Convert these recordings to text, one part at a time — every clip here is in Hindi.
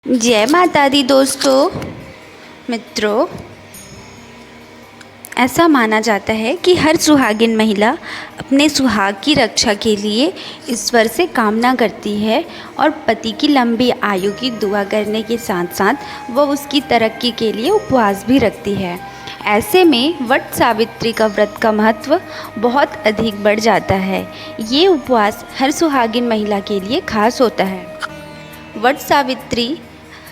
जय माता दी दोस्तों मित्रों। ऐसा माना जाता है कि हर सुहागिन महिला अपने सुहाग की रक्षा के लिए ईश्वर से कामना करती है और पति की लंबी आयु की दुआ करने के साथ साथ वह उसकी तरक्की के लिए उपवास भी रखती है। ऐसे में वट सावित्री का व्रत का महत्व बहुत अधिक बढ़ जाता है। ये उपवास हर सुहागिन महिला के लिए खास होता है। वट सावित्री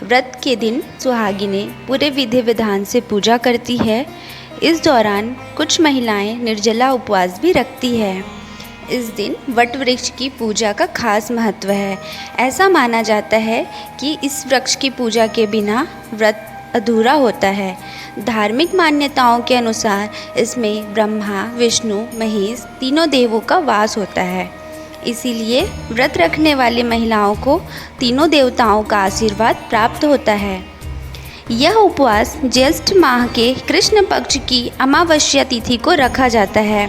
व्रत के दिन सुहागिनें पूरे विधि विधान से पूजा करती है। इस दौरान कुछ महिलाएं निर्जला उपवास भी रखती है। इस दिन वट वृक्ष की पूजा का खास महत्व है। ऐसा माना जाता है कि इस वृक्ष की पूजा के बिना व्रत अधूरा होता है। धार्मिक मान्यताओं के अनुसार इसमें ब्रह्मा, विष्णु, महेश तीनों देवों का वास होता है। इसीलिए व्रत रखने वाली महिलाओं को तीनों देवताओं का आशीर्वाद प्राप्त होता है। यह उपवास ज्येष्ठ माह के कृष्ण पक्ष की अमावस्या तिथि को रखा जाता है।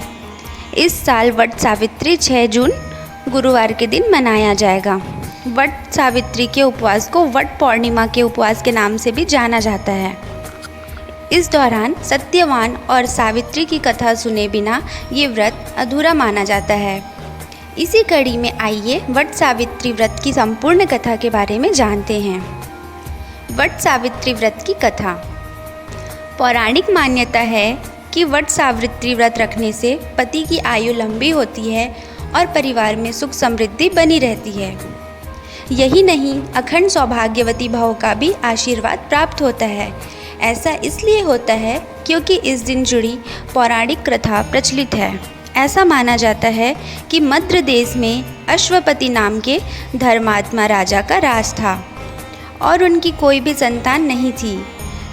इस साल वट सावित्री 6 जून गुरुवार के दिन मनाया जाएगा। वट सावित्री के उपवास को वट पूर्णिमा के उपवास के नाम से भी जाना जाता है। इस दौरान सत्यवान और सावित्री की कथा सुने बिना ये व्रत अधूरा माना जाता है। इसी कड़ी में आइए वट सावित्री व्रत की संपूर्ण कथा के बारे में जानते हैं। वट सावित्री व्रत की कथा। पौराणिक मान्यता है कि वट सावित्री व्रत रखने से पति की आयु लंबी होती है और परिवार में सुख समृद्धि बनी रहती है। यही नहीं, अखंड सौभाग्यवती भव का भी आशीर्वाद प्राप्त होता है। ऐसा इसलिए होता है क्योंकि इस दिन जुड़ी पौराणिक कथा प्रचलित है। ऐसा माना जाता है कि मद्र देश में अश्वपति नाम के धर्मात्मा राजा का राज था और उनकी कोई भी संतान नहीं थी।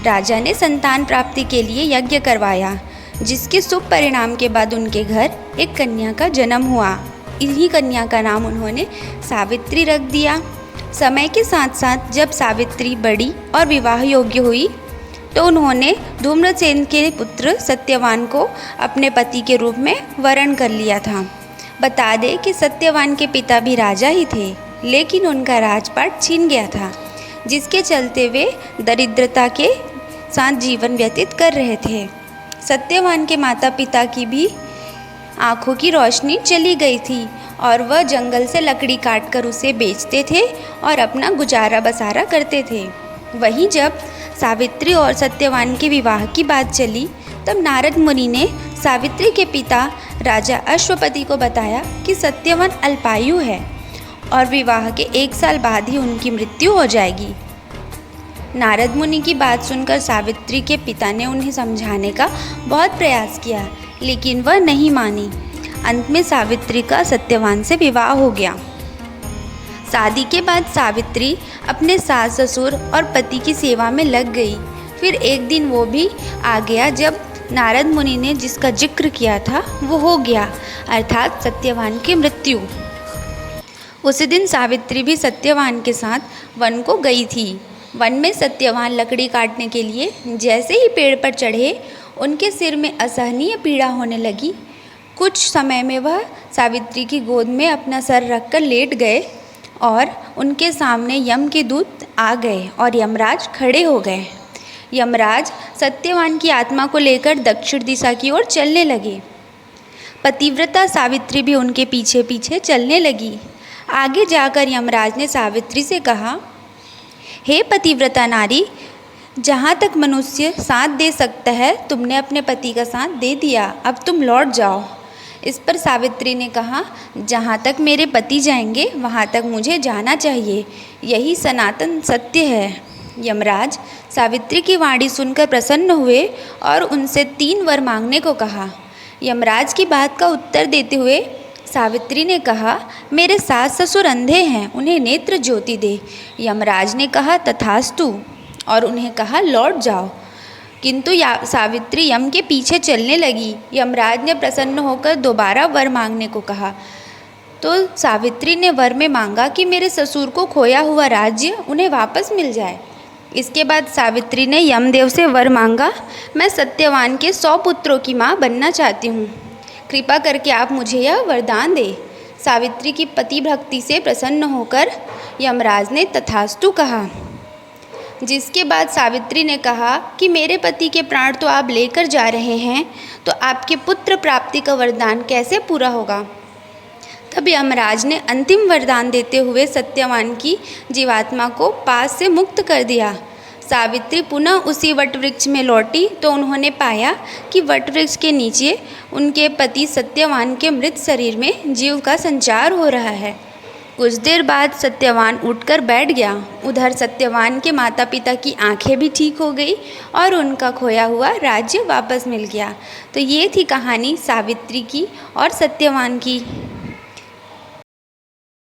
राजा ने संतान प्राप्ति के लिए यज्ञ करवाया, जिसके शुभ परिणाम के बाद उनके घर एक कन्या का जन्म हुआ। इन्हीं कन्या का नाम उन्होंने सावित्री रख दिया। समय के साथ साथ जब सावित्री बड़ी और विवाह योग्य हुई तो उन्होंने धूम्रसेन के पुत्र सत्यवान को अपने पति के रूप में वरण कर लिया था। बता दें कि सत्यवान के पिता भी राजा ही थे, लेकिन उनका राजपाट छीन गया था, जिसके चलते वे दरिद्रता के साथ जीवन व्यतीत कर रहे थे। सत्यवान के माता पिता की भी आँखों की रोशनी चली गई थी और वह जंगल से लकड़ी काटकर उसे बेचते थे और अपना गुजारा बसारा करते थे। वहीं जब सावित्री और सत्यवान के विवाह की बात चली तब नारद मुनि ने सावित्री के पिता राजा अश्वपति को बताया कि सत्यवान अल्पायु है और विवाह के 1 साल बाद ही उनकी मृत्यु हो जाएगी। नारद मुनि की बात सुनकर सावित्री के पिता ने उन्हें समझाने का बहुत प्रयास किया, लेकिन वह नहीं मानी। अंत में सावित्री का सत्यवान से विवाह हो गया। शादी के बाद सावित्री अपने सास ससुर और पति की सेवा में लग गई। फिर एक दिन वो भी आ गया जब नारद मुनि ने जिसका जिक्र किया था वो हो गया, अर्थात सत्यवान की मृत्यु। उसी दिन सावित्री भी सत्यवान के साथ वन को गई थी। वन में सत्यवान लकड़ी काटने के लिए जैसे ही पेड़ पर चढ़े, उनके सिर में असहनीय पीड़ा होने लगी। कुछ समय में वह सावित्री की गोद में अपना सर रखकर लेट गए और उनके सामने यम के दूत आ गए और यमराज खड़े हो गए। यमराज सत्यवान की आत्मा को लेकर दक्षिण दिशा की ओर चलने लगे। पतिव्रता सावित्री भी उनके पीछे पीछे चलने लगी। आगे जाकर यमराज ने सावित्री से कहा, हे पतिव्रता नारी, जहाँ तक मनुष्य साथ दे सकता है तुमने अपने पति का साथ दे दिया, अब तुम लौट जाओ। इस पर सावित्री ने कहा, जहाँ तक मेरे पति जाएंगे वहाँ तक मुझे जाना चाहिए, यही सनातन सत्य है। यमराज सावित्री की वाणी सुनकर प्रसन्न हुए और उनसे 3 वर मांगने को कहा। यमराज की बात का उत्तर देते हुए सावित्री ने कहा, मेरे सास ससुर अंधे हैं, उन्हें नेत्र ज्योति दे। यमराज ने कहा, तथास्तु, और उन्हें कहा, लौट जाओ। किंतु सावित्री यम के पीछे चलने लगी। यमराज ने प्रसन्न होकर दोबारा वर मांगने को कहा तो सावित्री ने वर में मांगा कि मेरे ससुर को खोया हुआ राज्य उन्हें वापस मिल जाए। इसके बाद सावित्री ने यमदेव से वर मांगा, मैं सत्यवान के 100 पुत्रों की माँ बनना चाहती हूँ, कृपा करके आप मुझे यह वरदान दें। सावित्री की पति भक्ति से प्रसन्न होकर यमराज ने तथास्तु कहा। जिसके बाद सावित्री ने कहा कि मेरे पति के प्राण तो आप लेकर जा रहे हैं, तो आपके पुत्र प्राप्ति का वरदान कैसे पूरा होगा। तब यमराज ने अंतिम वरदान देते हुए सत्यवान की जीवात्मा को पास से मुक्त कर दिया। सावित्री पुनः उसी वटवृक्ष में लौटी तो उन्होंने पाया कि वटवृक्ष के नीचे उनके पति सत्यवान के मृत शरीर में जीव का संचार हो रहा है। कुछ देर बाद सत्यवान उठकर बैठ गया। उधर सत्यवान के माता पिता की आंखें भी ठीक हो गई और उनका खोया हुआ राज्य वापस मिल गया। तो ये थी कहानी सावित्री की और सत्यवान की।